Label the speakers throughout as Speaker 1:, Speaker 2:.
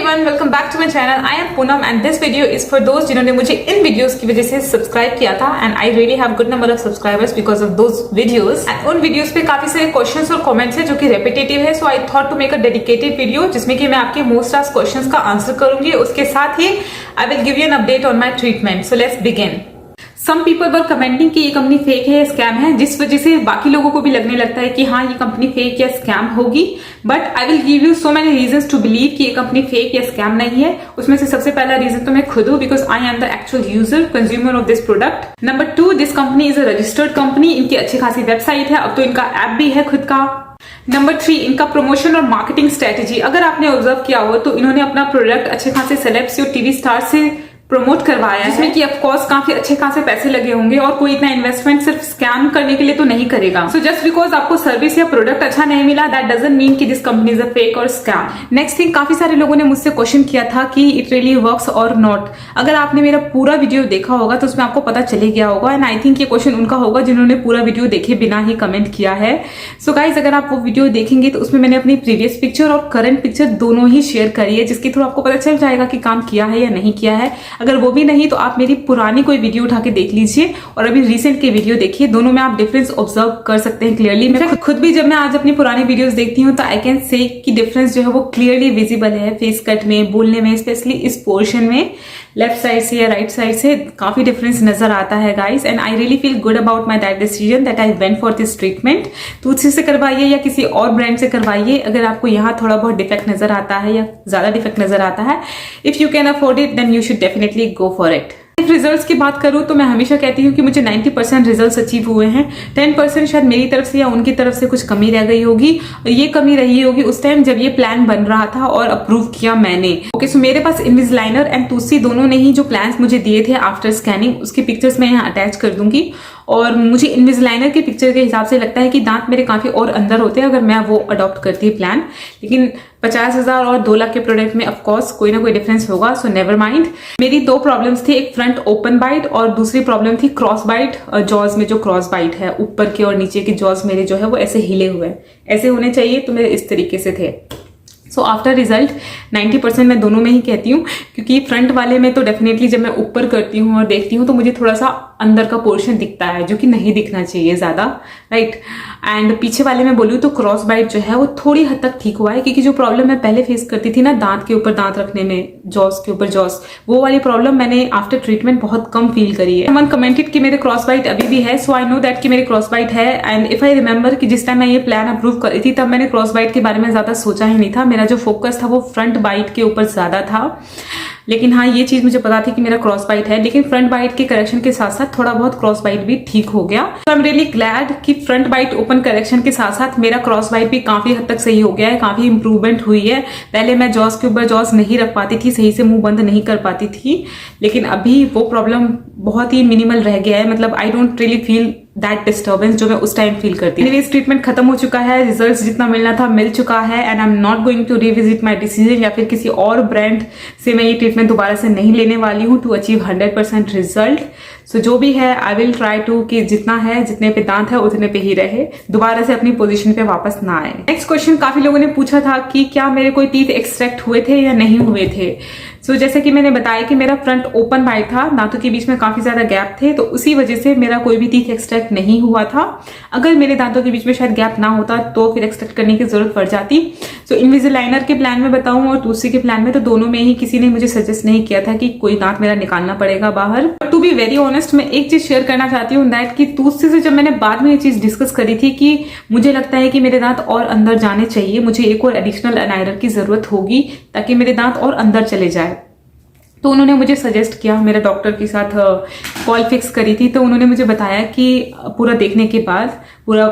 Speaker 1: Everyone, welcome back to my channel. I am Poonam and this video is for दोस्त जिन्होंने मुझे इन videos की वजह से सब्सक्राइब किया था and I really have good number of subscribers because of those videos. And उन videos पे काफी सारे क्वेश्चंस और कमेंट्स है जो कि रेपिटेटिव है, so I thought to make a dedicated video जिसमें कि मैं आपके मोस्ट आस्क्ड क्वेश्चंस का आंसर करूंगी। उसके साथ ही I will give you an update on my treatment. So let's begin. Some people were commenting कि ये कंपनी फेक है या स्कैम है, जिस वजह से बाकी लोगों को भी लगने लगता है कि हाँ ये कंपनी फेक या स्कैम होगी। But I will give you so many reasons to believe कि ये कंपनी फेक या स्कैम नहीं है। उसमें से सबसे पहला रीजन तो मैं खुद हूँ, because I am the actual user consumer of this product. Number 2, this company is a registered company. इनकी अच्छी खासी वेबसाइट है, अब तो इनका ऐप भी है खुद का। नंबर 3, इनका प्रमोशन और मार्केटिंग स्ट्रेटेजी। अगर आपने ऑब्जर्व किया हो तो इन्होंने अपना प्रोडक्ट अच्छे खासे सेलेब्स और टीवी स्टार से प्रमोट करवाया है, जिसमें कि ऑफ कोर्स काफी अच्छे खासे पैसे लगे होंगे और कोई इतना इन्वेस्टमेंट सिर्फ स्कैम करने के लिए तो नहीं करेगा। सो जस्ट बिकॉज आपको सर्विस या प्रोडक्ट अच्छा नहीं मिला, दैट डजंट मीन कि this company is a fake और स्कैम। नेक्स्ट थिंग, काफी सारे लोगों ने मुझसे क्वेश्चन किया था कि इट रियली वर्क्स और नॉट। अगर आपने मेरा पूरा वीडियो देखा होगा तो उसमें आपको पता चले गया होगा एंड आई थिंक ये क्वेश्चन उनका होगा जिन्होंने पूरा वीडियो देखे बिना ही कमेंट किया है। सो गाइज, अगर आप वो वीडियो देखेंगे तो उसमें मैंने अपनी प्रीवियस पिक्चर और करंट पिक्चर दोनों ही शेयर करी है, जिसके थ्रू आपको पता चल जाएगा कि काम किया है या नहीं किया है। अगर वो भी नहीं तो आप मेरी पुरानी कोई वीडियो उठा के देख लीजिए और अभी रिसेंट के वीडियो देखिए, दोनों में आप डिफरेंस ऑब्जर्व कर सकते हैं क्लियरली। मैं खुद भी जब मैं आज अपनी पुरानी वीडियोस देखती हूँ तो आई कैन से कि डिफरेंस जो है वो क्लियरली विजिबल है फेस कट में, बोलने में, स्पेशली इस पोर्शन में लेफ्ट साइड से या राइट साइड से काफी डिफरेंस नजर आता है guys. And I really feel good about my that decision that I went for this treatment. Toothsi से करवाइए या किसी और ब्रांड से करवाइए, अगर आपको यहाँ थोड़ा बहुत डिफेक्ट नजर आता है या ज्यादा डिफेक्ट नजर आता है, if you can afford it then you should definitely go for it. Results की बात करूं तो मैं हमेशा कहती हूं कि मुझे 90% रिजल्ट्स अचीव हुए हैं। 10% शायद मेरी तरफ से या उनकी तरफ से कुछ कमी रह गई होगी, और ये कमी रही होगी उस टाइम जब ये प्लान बन रहा था और अप्रूव किया मैंने। ओके, सो मेरे पास इनविजिलाइनर एंड टूथसी दोनों ने ही जो प्लान्स मुझे दिए थे आफ्टर स्कैनिंग, उसकी पिक्चर्स मैं यहाँ अटैच कर दूंगी। और मुझे इनविजिलाइनर की पिक्चर के हिसाब से लगता है कि दांत मेरे काफी और अंदर होते हैं अगर मैं वो अडॉप्ट करती प्लान, लेकिन 50,000 और 2 लाख के प्रोडक्ट में ऑफकोर्स कोई ना कोई डिफरेंस होगा, सो नेवर माइंड। मेरी 2 प्रॉब्लम्स थी, एक फ्रंट ओपन बाइट और दूसरी प्रॉब्लम थी क्रॉस बाइट। जॉज में जो क्रॉस बाइट है, ऊपर के और नीचे के जॉज मेरे जो है वो ऐसे हिले हुए हैं, ऐसे होने चाहिए, तो मेरे इस तरीके से थे। सो आफ्टर रिजल्ट 90% मैं दोनों में ही कहती हूँ, क्योंकि फ्रंट वाले में तो डेफिनेटली जब मैं ऊपर करती हूँ और देखती हूँ तो मुझे थोड़ा सा अंदर का पोर्शन दिखता है जो कि नहीं दिखना चाहिए ज्यादा, राइट। एंड पीछे वाले में बोलूँ तो क्रॉस बाइट जो है वो थोड़ी हद तक ठीक हुआ है, क्योंकि जो प्रॉब्लम मैं पहले फेस करती थी ना दांत के ऊपर दांत रखने में, जॉस के ऊपर जॉस, वो वाली प्रॉब्लम मैंने आफ्टर ट्रीटमेंट बहुत कम फील करी है। मन कमेंटेड कि मेरे क्रॉस बाइट अभी भी है, सो आई नो दैट कि मेरे क्रॉस बाइट है। एंड इफ आई रिमेंबर कि जिस टाइम मैं ये प्लान अप्रूव करी थी तब मैंने क्रॉस बाइट के बारे में ज्यादा सोचा ही नहीं था, मेरा जो फोकस था वो फ्रंट बाइट के ऊपर ज्यादा था। लेकिन हाँ, ये चीज मुझे पता थी कि मेरा क्रॉस बाइट है, लेकिन फ्रंट बाइट के करेक्शन के साथ साथ थोड़ा बहुत क्रॉस बाइट भी ठीक हो गया। तो आई एम रियली ग्लैड कि फ्रंट बाइट ओपन करेक्शन के साथ साथ मेरा क्रॉस बाइट भी काफी हद तक सही हो गया है, काफी इंप्रूवमेंट हुई है। पहले मैं जॉस के ऊपर जॉस नहीं रख पाती थी, सही से मुंह बंद नहीं कर पाती थी, लेकिन अभी वो प्रॉब्लम बहुत ही मिनिमल रह गया है। मतलब I don't really feel that disturbance जो मैं उस टाइम फील करती थी। एनीवेज, ट्रीटमेंट खत्म हो चुका है, रिजल्ट्स जितना मिलना था मिल चुका है and I am not going to revisit my decision या फिर किसी और ब्रांड से मैं ये ट्रीटमेंट दोबारा से नहीं लेने वाली हूँ टू अचीव 100% रिजल्ट। सो जो भी है आई विल ट्राई टू कि जितना है, जितने पे दांत है उतने पे ही रहे, दोबारा से अपनी पोजीशन पे वापस ना आए। नेक्स्ट क्वेश्चन काफी लोगों ने पूछा था कि क्या मेरे कोई टीथ एक्सट्रैक्ट हुए थे या नहीं हुए थे। सो जैसे कि मैंने बताया कि मेरा फ्रंट ओपन बाइट था, दांतों के बीच में काफी ज्यादा गैप थे, तो उसी वजह से मेरा कोई भी टीथ एक्सट्रैक्ट नहीं हुआ था। अगर मेरे दांतों के बीच में शायद गैप ना होता तो फिर एक्सट्रैक्ट करने की जरूरत पड़ जाती। सो इनविजिलाइनर के प्लान में बताऊं और टूथसी के प्लान में, तो दोनों में ही किसी ने मुझे सजेस्ट नहीं किया था कि कोई दांत मेरा निकालना पड़ेगा बाहर। टू बी वेरी ऑनेस्ट, मैं एक चीज शेयर करना चाहती हूँ दैट कि टूथसी से जब मैंने बाद में ये चीज डिस्कस करी थी कि मुझे लगता है कि मेरे दांत और अंदर जाने चाहिए, मुझे एक और एडिशनल एनाइलर की जरूरत होगी ताकि मेरे दांत और अंदर चले जाए, तो उन्होंने मुझे सजेस्ट किया, मेरे डॉक्टर के साथ कॉल फिक्स करी थी, तो उन्होंने मुझे बताया कि पूरा देखने के बाद, पूरा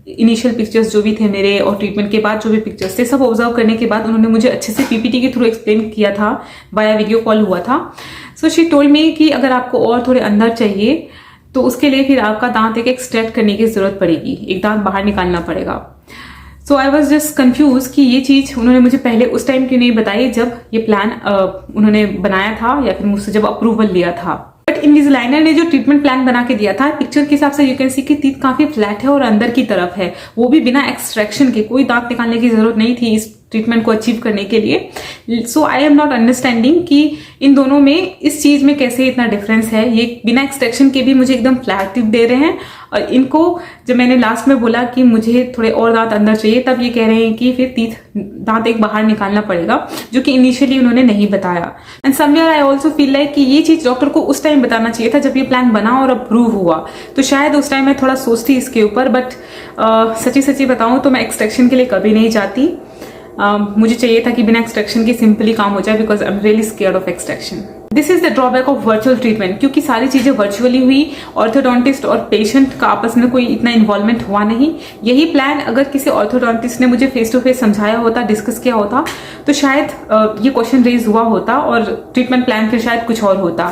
Speaker 1: इनिशियल पिक्चर्स जो भी थे मेरे और ट्रीटमेंट के बाद जो भी पिक्चर्स थे सब ऑब्जर्व करने के बाद उन्होंने मुझे अच्छे से पीपीटी के थ्रू एक्सप्लेन किया था, वाया वीडियो कॉल हुआ था। सो शी टोल्ड मी कि अगर आपको और थोड़े अंदर चाहिए तो उसके लिए फिर आपका दांत एक एक्सट्रैक्ट करने की जरूरत पड़ेगी, एक दांत बाहर निकालना पड़ेगा। सो आई वॉज जस्ट कंफ्यूज कि ये चीज उन्होंने मुझे पहले उस टाइम क्यों नहीं बताई जब ये प्लान उन्होंने बनाया था या फिर मुझसे जब अप्रूवल लिया था। बट इनविजिलाइनर ने जो ट्रीटमेंट प्लान बना के दिया था, पिक्चर के हिसाब से यू कैन सी कि टीथ काफी फ्लैट है और अंदर की तरफ है, वो भी बिना एक्सट्रैक्शन के, कोई दांत निकालने की जरूरत नहीं थी इस ट्रीटमेंट को अचीव करने के लिए। सो आई एम नॉट अंडरस्टैंडिंग कि इन दोनों में इस चीज में कैसे इतना डिफरेंस है। ये बिना एक्सट्रैक्शन के भी मुझे एकदम फ्लैट टिप दे रहे हैं, और इनको जब मैंने लास्ट में बोला कि मुझे थोड़े और दांत अंदर चाहिए, तब ये कह रहे हैं कि फिर दांत एक बाहर निकालना पड़ेगा, जो कि इनिशियली उन्होंने नहीं बताया। And somewhere I also feel like कि ये चीज डॉक्टर को उस टाइम बताना चाहिए था जब ये प्लान बना और अप्रूव हुआ, तो शायद उस टाइम मैं थोड़ा सोचती इसके ऊपर। बट सच्ची सच्ची बताऊं तो मैं एक्सट्रैक्शन के लिए कभी नहीं जाती। मुझे चाहिए था कि बिना एक्सट्रैक्शन के सिंपली काम हो जाए, because I am really scared of extraction. This is the drawback of virtual treatment, क्योंकि सारी चीजें वर्चुअली हुई, ऑर्थोडोंटिस्ट और पेशेंट का आपस में कोई इतना इन्वॉल्वमेंट हुआ नहीं। यही प्लान अगर किसी ऑर्थोडोंटिस्ट ने मुझे फेस टू फेस समझाया होता, डिस्कस किया होता, तो शायद ये क्वेश्चन रेज हुआ होता और ट्रीटमेंट प्लान फिर शायद कुछ और होता।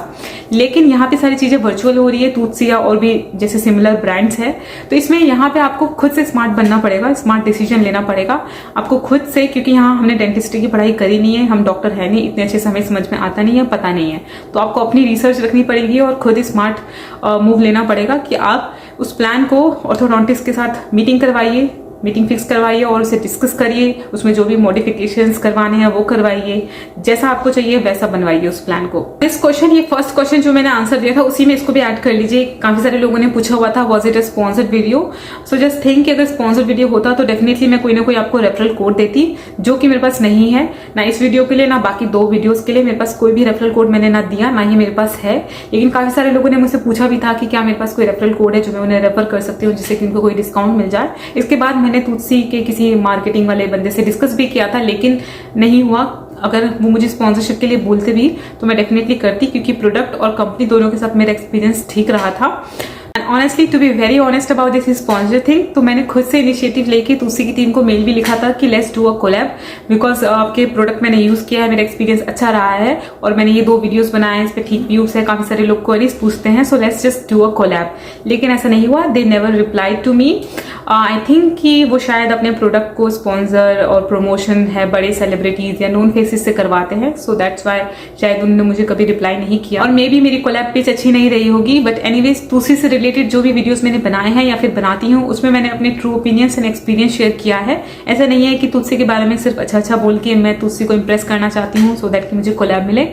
Speaker 1: लेकिन यहाँ पे सारी चीजें वर्चुअल हो रही है, तूत्सिया और भी जैसे सिमिलर ब्रांड्स है, तो इसमें यहाँ पे आपको खुद से स्मार्ट बनना पड़ेगा, स्मार्ट डिसीजन लेना पड़ेगा आपको खुद से, क्योंकि यहाँ हमने डेंटिस्ट्री की पढ़ाई करी नहीं है, हम डॉक्टर है नहीं, इतने अच्छे से हमें समझ में आता नहीं है, पता नहीं है। तो आपको अपनी रिसर्च रखनी पड़ेगी और खुद ही स्मार्ट मूव लेना पड़ेगा कि आप उस प्लान को ऑर्थोडोंटिस्ट के साथ मीटिंग करवाइए, मीटिंग फिक्स करवाइए और उसे डिस्कस करिए, उसमें जो भी मॉडिफिकेशंस करवाने हैं वो करवाइए, जैसा आपको चाहिए वैसा बनवाइए उस प्लान को। दिस क्वेश्चन, ये फर्स्ट क्वेश्चन जो मैंने आंसर दिया था, उसी में इसको भी ऐड कर लीजिए। काफी सारे लोगों ने पूछा हुआ था was it a sponsored video. So just think कि अगर स्पॉन्सर्ड वीडियो होता तो डेफिनेटली मैं कोई ना कोई आपको रेफरल कोड देती, जो कि मेरे पास नहीं है, ना इस वीडियो के लिए ना बाकी 2 वीडियोस के लिए। मेरे पास कोई भी रेफरल कोड मैंने ना दिया, ना ही मेरे पास है। लेकिन काफी सारे लोगों ने मुझसे पूछा भी था कि क्या मेरे पास कोई रेफरल कोड है जो मैं उन्हें रेफर कर सकती हूँ, जिससे कि उनको कोई डिस्काउंट मिल जाए। इसके बाद मैंने तुलसी के किसी मार्केटिंग वाले बंदे से डिस्कस भी किया था, लेकिन नहीं हुआ। अगर वो मुझे स्पॉन्सरशिप के लिए बोलते भी तो मैं डेफिनेटली करती, क्योंकि प्रोडक्ट और कंपनी दोनों के साथ मेरा एक्सपीरियंस ठीक रहा था। And honestly, to be very honest about this sponsor thing, तो मैंने खुद से इनिशिएटिव लेके तुलसी की टीम को मेल भी लिखा था कि let's do a collab, because आपके प्रोडक्ट मैंने यूज किया है, मेरा एक्सपीरियंस अच्छा रहा है और मैंने ये 2 वीडियोस बनाए हैं, इस पे ठीक व्यूज है, काफी सारे लोग क्वेरीज पूछते हैं, so let's just do a collab. लेकिन ऐसा नहीं हुआ, they never replied to me. I think कि वो शायद अपने प्रोडक्ट को स्पॉन्सर और प्रमोशन है बड़े सेलिब्रिटीज या नोन फेसेस से करवाते हैं, सो दैट्स वाई शायद उन्होंने मुझे कभी रिप्लाई नहीं किया, और मे बी मेरी कोलैब पेज अच्छी नहीं रही होगी। बट एनीवेज, तुलसी से रिलेटेड जो भी वीडियोस मैंने बनाए हैं या फिर बनाती हूँ, उसमें मैंने अपने true opinions and experience share किया है। ऐसा नहीं है कि तुलसी के बारे में सिर्फ अच्छा अच्छा बोल के मैं तुलसी को इंप्रेस करना चाहती हूँ सो दैट कि मुझे कोलैब मिले।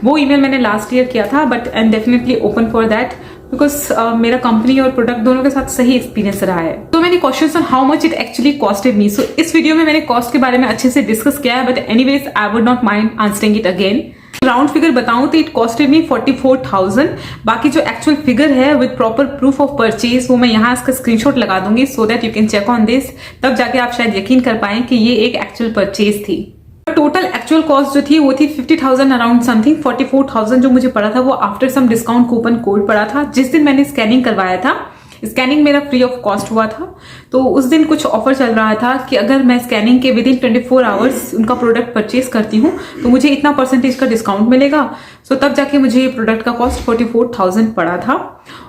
Speaker 1: वो ईमेल मैंने लास्ट ईयर किया था, but I am definitely open for that, because मेरा कंपनी और प्रोडक्ट दोनों के साथ सही एक्सपीरियंस रहा है। तो मैंने question on how much it actually costed me, so इस वीडियो में मैंने कॉस्ट के बारे में अच्छे से डिस्कस किया है, but anyways I would not mind answering it again. Round figure बताऊं तो इट कॉस्टेड मी 44,000। बाकी जो एक्चुअल फिगर है with proper proof of purchase, वो मैं यहाँ इसका स्क्रीनशॉट लगा दूंगी so that you can check on this, तब जाके आप शायद यकीन कर पाए कि ये एक एक्चुअल परचेज थी। टोटल एक्चुअल कॉस्ट जो थी वो थी 50,000 अराउंड समथिंग। 44,000 जो मुझे पड़ा था वो after some discount coupon code पड़ा था। जिस दिन मैंने स्कैनिंग करवाया था, स्कैनिंग मेरा फ्री ऑफ कॉस्ट हुआ था, तो उस दिन कुछ ऑफर चल रहा था कि अगर मैं स्कैनिंग के विद इन 24 आवर्स उनका प्रोडक्ट परचेज करती हूँ तो मुझे इतना परसेंटेज का डिस्काउंट मिलेगा। सो तब जाके मुझे ये प्रोडक्ट का कॉस्ट 44,000 पड़ा था।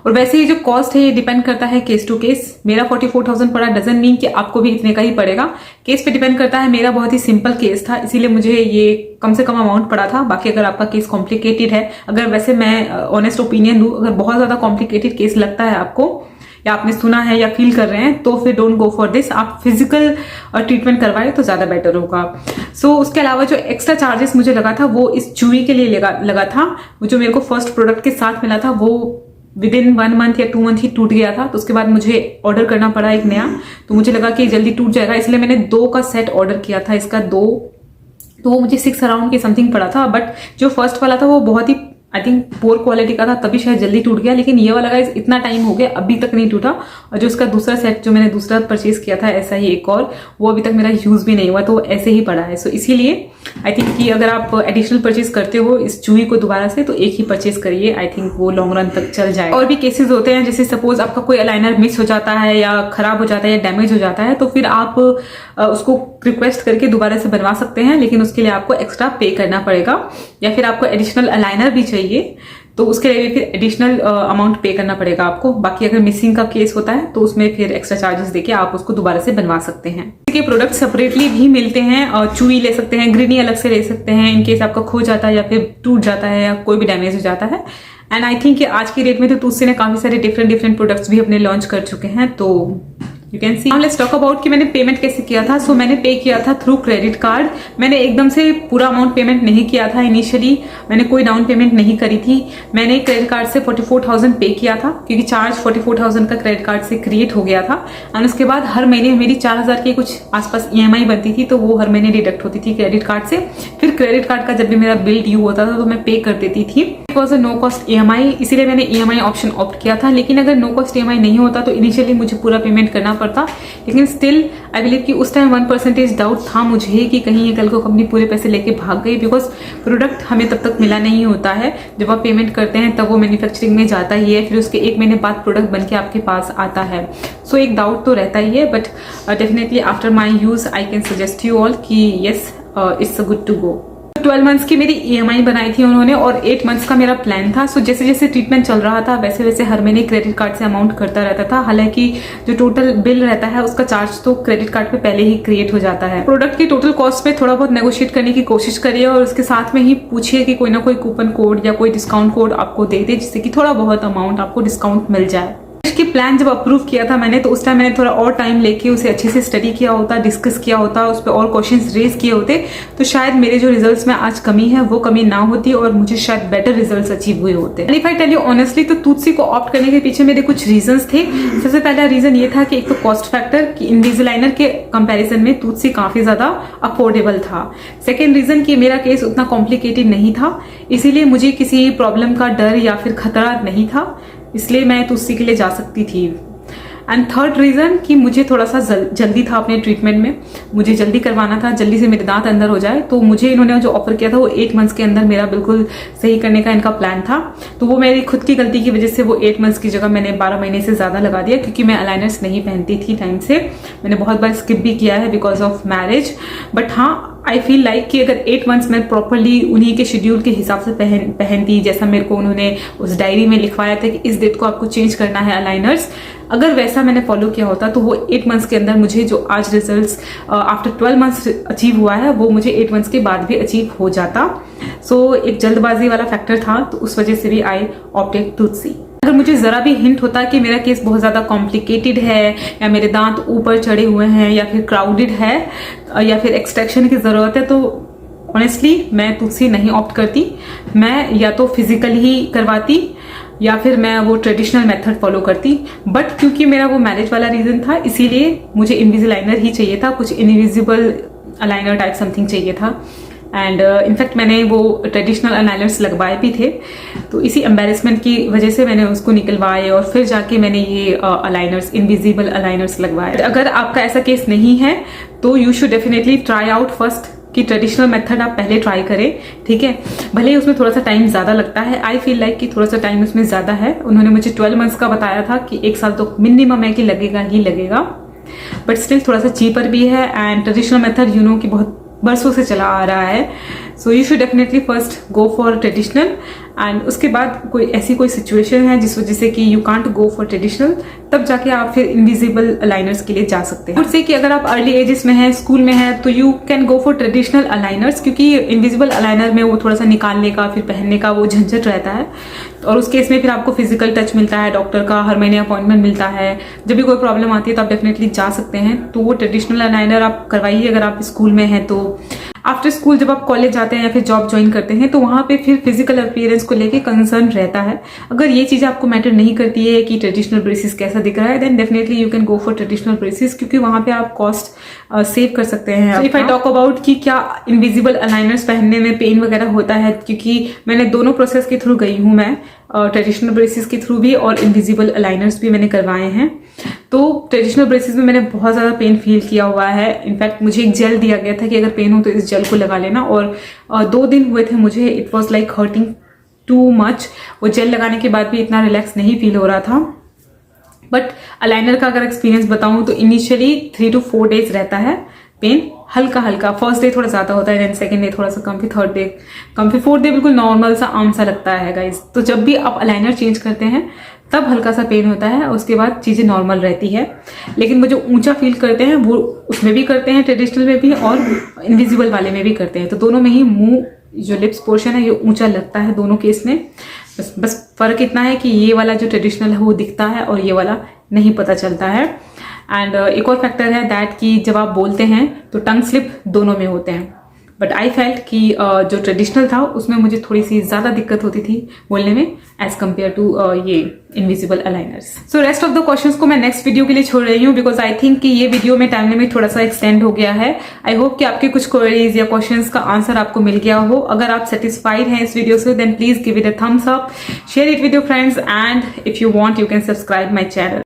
Speaker 1: और वैसे ही जो कॉस्ट है ये डिपेंड करता है केस टू केस। मेरा 44,000 पड़ा डजंट मीन कि आपको भी इतने का ही पड़ेगा, केस पे डिपेंड करता है। मेरा बहुत ही सिंपल केस था, इसीलिए मुझे ये कम से कम अमाउंट पड़ा था। बाकी अगर आपका केस कॉम्प्लिकेटेड है, अगर वैसे मैं ऑनेस्ट ओपिनियन दूं, अगर बहुत ज्यादा कॉम्प्लिकेटेड केस लगता है आपको या आपने सुना है या फील कर रहे हैं, तो फिर डोंट गो फॉर दिस। आप फिजिकल ट्रीटमेंट करवाए तो ज्यादा बेटर होगा। सो उसके अलावा जो एक्स्ट्रा चार्जेस मुझे लगा था वो इस चूई के लिए लगा था। वो जो मेरे को फर्स्ट प्रोडक्ट के साथ मिला था वो विद इन 1 मंथ या 2 मंथ ही टूट गया था, तो उसके बाद मुझे ऑर्डर करना पड़ा एक नया। तो मुझे लगा कि जल्दी टूट जाएगा, इसलिए मैंने 2 का सेट ऑर्डर किया था, इसका 2, तो वो मुझे 6 अराउंड की समथिंग पड़ा था। बट जो फर्स्ट वाला था वो बहुत ही आई थिंक पोर क्वालिटी का था, तभी शायद जल्दी टूट गया। लेकिन ये वाला गाइस इतना टाइम हो गया अभी तक नहीं टूटा। और जो उसका दूसरा सेट जो मैंने दूसरा परचेज किया था ऐसा ही एक और, वो अभी तक मेरा यूज भी नहीं हुआ, तो ऐसे ही पड़ा है। सो इसीलिए आई थिंक कि अगर आप एडिशनल परचेज करते हो इस चूही को दोबारा से, तो एक ही परचेज करिए, आई थिंक वो लॉन्ग रन तक चल जाए। और भी केसेस होते हैं, जैसे सपोज आपका कोई अलाइनर मिस हो जाता है या खराब हो जाता है या डैमेज हो जाता है, तो फिर आप उसको रिक्वेस्ट करके दोबारा से बनवा सकते हैं, लेकिन उसके लिए आपको एक्स्ट्रा पे करना पड़ेगा। या फिर आपको एडिशनल अलाइनर भी चाहिए तो उसके लिए फिर एडिशनल अमाउंट पे करना पड़ेगा आपको। बाकी अगर मिसिंग का केस होता है तो उसमें फिर एक्स्ट्रा चार्जेस देके आप उसको दोबारा से बनवा सकते हैं। के प्रोडक्ट सेपरेटली भी मिलते हैं, और चूई ले सकते हैं, ग्रीनी अलग से ले सकते हैं इनकेस आपका खो जाता है या फिर टूट जाता है या कोई भी डैमेज हो जाता है। एंड आई थिंक आज की डेट में तो तुलसी ने काफी सारे डिफरेंट प्रोडक्ट्स भी अपने लॉन्च कर चुके हैं, तो you can see. Let's talk about कि मैंने पेमेंट कैसे किया था। सो मैंने पे किया था थ्रू क्रेडिट कार्ड। मैंने एकदम से पूरा अमाउंट पेमेंट नहीं किया था। इनिशियली मैंने कोई डाउन पेमेंट नहीं करी थी। मैंने क्रेडिट कार्ड से 44,000 पे किया था, क्योंकि चार्ज 44,000 का क्रेडिट कार्ड से क्रिएट हो गया था। एंड उसके बाद हर महीने मेरी 4,000 की कुछ आसपास EMI बनती थी, तो वो हर महीने डिडक्ट होती थी क्रेडिट कार्ड से। फिर क्रेडिट कार्ड का जब भी मेरा बिल ड्यू होता था तो मैं पे कर देती थी। It was a no cost EMI, इसीलिए मैंने EMI ऑप्शन ऑप्ट किया था। लेकिन अगर नो कॉस्ट EMI नहीं होता तो इनिशियली मुझे पूरा पेमेंट करना पड़ता। लेकिन स्टिल आई बिलीव कि उस टाइम 1% डाउट था मुझे कि कहीं ये कल को कंपनी पूरे पैसे लेके भाग गई, बिकॉज प्रोडक्ट हमें तब तक मिला नहीं होता है। जब आप पेमेंट करते हैं तब वो मैन्युफैक्चरिंग में जाता ही है, फिर उसके 1 महीने बाद प्रोडक्ट बन के आपके पास आता है। सो एक डाउट तो रहता ही है, but definitely after my use I can suggest you all कि yes it's good to go. 12 months की मेरी EMI बनाई थी उन्होंने और 8 मंथ्स का मेरा प्लान था। सो जैसे जैसे ट्रीटमेंट चल रहा था वैसे वैसे हर महीने क्रेडिट कार्ड से अमाउंट करता रहता था। हालांकि जो टोटल बिल रहता है उसका चार्ज तो क्रेडिट कार्ड पे पहले ही क्रिएट हो जाता है। प्रोडक्ट की टोटल कॉस्ट पे थोड़ा बहुत नेगोशिएट करने की कोशिश करिए और उसके साथ में ही पूछिए कि कोई ना कोई कूपन कोड या कोई डिस्काउंट कोड आपको दे दे, जिससे कि थोड़ा बहुत अमाउंट आपको डिस्काउंट मिल जाए। की प्लान जब अप्रूव किया था मैंने, तो उस टाइम मैंने थोड़ा और टाइम लेके उसे अच्छे से स्टडी किया होता, डिस्कस किया होता, उस पर और क्वेश्चंस रेज किए होते, तो शायद मेरे जो रिजल्ट्स में आज कमी है वो कमी ना होती और मुझे शायद बेटर रिजल्ट्स अचीव हुए होते। If I tell you honestly, तो तुलसी को ऑप्ट करने के पीछे मेरे कुछ रीजंस थे। सबसे पहला रीजन ये था कि एक तो कॉस्ट फैक्टर, कि इनविजिलाइनर के कंपेरिजन में तुलसी काफी ज्यादा अफोर्डेबल था। सेकेंड रीजन कि मेरा केस उतना कॉम्प्लिकेटेड नहीं था, इसीलिए मुझे किसी प्रॉब्लम का डर या फिर खतरा नहीं था, इसलिए मैं तुलसी के लिए जा सकती थी। एंड थर्ड रीजन कि मुझे थोड़ा सा जल्दी था अपने ट्रीटमेंट में, मुझे जल्दी करवाना था, जल्दी से मेरे दांत अंदर हो जाए। तो मुझे इन्होंने जो ऑफर किया था वो 8 मंथ्स के अंदर मेरा बिल्कुल सही करने का इनका प्लान था। तो वो मेरी खुद की गलती की वजह से वो 8 मंथ्स की जगह मैंने 12 महीने से ज्यादा लगा दिया, क्योंकि मैं अलाइनर्स नहीं पहनती थी टाइम से। मैंने बहुत बार स्किप भी किया है बिकॉज ऑफ मैरिज। बट हाँ, आई फील लाइक कि अगर 8 मंथ्स मैं प्रॉपरली उन्हीं के शेड्यूल के हिसाब से पहनती, जैसा मेरे को उन्होंने उस डायरी में लिखवाया था कि इस डेट को आपको चेंज करना है अलाइनर्स, अगर वैसा मैंने फॉलो किया होता तो वो 8 मंथ्स के अंदर मुझे जो आज रिजल्ट्स आफ्टर 12 मंथ्स अचीव हुआ है वो मुझे 8 मंथ्स के बाद भी अचीव हो जाता। सो एक जल्दबाजी वाला फैक्टर था, तो उस वजह से भी आई ऑप्टेड तुलसी। अगर मुझे जरा भी हिंट होता कि मेरा केस बहुत ज्यादा कॉम्प्लिकेटेड है या मेरे दांत ऊपर चढ़े हुए हैं या फिर क्राउडेड है या फिर एक्सट्रैक्शन की जरूरत है, तो ऑनेस्टली मैं तुलसी नहीं ऑप्ट करती। मैं या तो फिजिकल ही करवाती या फिर मैं वो ट्रेडिशनल मेथड फॉलो करती। बट क्योंकि मेरा वो मैरिज वाला रीजन था, इसीलिए मुझे इनविजिलाइनर ही चाहिए था, कुछ इनविजिबल अलाइनर टाइप समथिंग चाहिए था। एंड इनफैक्ट मैंने वो ट्रेडिशनल अलाइनर्स लगवाए भी थे, तो इसी एम्बेरसमेंट की वजह से मैंने उसको निकलवाए और फिर जाके मैंने ये अलाइनर्स, इनविजिबल अलाइनर्स लगवाए। अगर आपका ऐसा केस नहीं है तो you should definitely try out first कि ट्रेडिशनल मेथड आप पहले ट्राई करें, ठीक है। भले ही उसमें थोड़ा सा टाइम ज्यादा लगता है, आई फील लाइक कि थोड़ा सा टाइम उसमें ज्यादा है। उन्होंने मुझे 12 मंथ्स का बताया था कि 1 साल तो मिनिमम है कि लगेगा ही लगेगा, बट स्टिल थोड़ा सा चीपर भी है। And traditional method you know कि बहुत बरसों से चला आ रहा है, so you should definitely first go for traditional. And उसके बाद कोई ऐसी कोई सिचुएशन है जिस वजह से कि you can't go for traditional, तब जाके आप फिर इनविजिबल अलाइनर्स के लिए जा सकते हैं। उससे कि अगर आप अर्ली एजेस में हैं, स्कूल में हैं, तो you can go for traditional aligners, क्योंकि इनविजिबल अलाइनर में वो थोड़ा सा निकालने का फिर पहनने का वो झंझट रहता है, और उस केस में फिर आपको फिजिकल टच मिलता है, डॉक्टर का हर महीने अपॉइंटमेंट मिलता है। जब भी कोई प्रॉब्लम आती है तो आप डेफिनेटली जा सकते हैं। तो वो ट्रेडिशनल अलाइनर आप करवाइए अगर आप स्कूल में हैं। तो आफ्टर स्कूल जब आप कॉलेज जाते हैं या फिर जॉब ज्वाइन करते हैं तो वहां पे फिर फिजिकल अपीयरेंस को लेके कंसर्न रहता है। अगर ये चीज आपको मैटर नहीं करती है कि ट्रेडिशनल ब्रेसिस कैसा दिख रहा है, then definitely you can go for traditional braces, क्योंकि वहां पे आप कॉस्ट सेव कर सकते हैं। इफ आई टॉक अबाउट कि क्या इनविजिबल अलाइनर्स पहनने में पेन वगैरह होता है, क्योंकि मैंने दोनों प्रोसेस के थ्रू गई हूं, मैं ट्रेडिशनल ब्रेसिस के थ्रू भी और इनविजिबल अलाइनर्स भी मैंने करवाए हैं। तो ट्रेडिशनल ब्रेसिस में मैंने बहुत ज्यादा पेन फील किया हुआ है। इनफैक्ट मुझे एक जेल दिया गया था कि अगर पेन हो तो इस जेल को लगा लेना, और 2 दिन हुए थे मुझे, it was like hurting too much. वो जेल लगाने के बाद भी इतना रिलैक्स नहीं फील हो रहा था। बट अलाइनर का अगर एक्सपीरियंस बताऊं तो इनिशियली 3 to 4 days रहता है पेन, हल्का हल्का। फर्स्ट डे थोड़ा ज्यादा होता है, देन सेकंड डे थोड़ा सा कम, फिर थर्ड डे कम, फिर फोर्थ डे बिल्कुल नॉर्मल सा आम सा लगता है गाइस। तो जब भी आप अलाइनर चेंज करते हैं तब हल्का सा पेन होता है, उसके बाद चीजें नॉर्मल रहती है। लेकिन वो जो ऊंचा फील करते हैं वो उसमें भी करते हैं, ट्रेडिशनल में भी और इनविजिबल वाले में भी करते हैं। तो दोनों में ही मुंह जो लिप्स पोर्शन है ये ऊंचा लगता है दोनों केस में। बस फर्क इतना है कि ये वाला जो ट्रेडिशनल है वो दिखता है और ये वाला नहीं पता चलता है। एंड एक और फैक्टर है दैट कि जब आप बोलते हैं तो टंग स्लिप दोनों में होते हैं, बट आई फेल्ट कि जो ट्रेडिशनल था उसमें मुझे थोड़ी सी ज़्यादा दिक्कत होती थी बोलने में एज कम्पेयर टू ये invisible aligners. So rest of the questions को मैं नेक्स्ट वीडियो के लिए छोड़ रही हूँ बिकॉज आई थिंक कि ये वीडियो में टाइम लिमिट थोड़ा सा एक्सटेंड हो गया है। आई होप कि आपके कुछ क्वेरीज या क्वेश्चंस का आंसर आपको मिल गया हो। अगर आप सेटिस्फाइड हैं इस वीडियो से then please give it a thumbs up, share it with your friends and if you want you can subscribe my channel.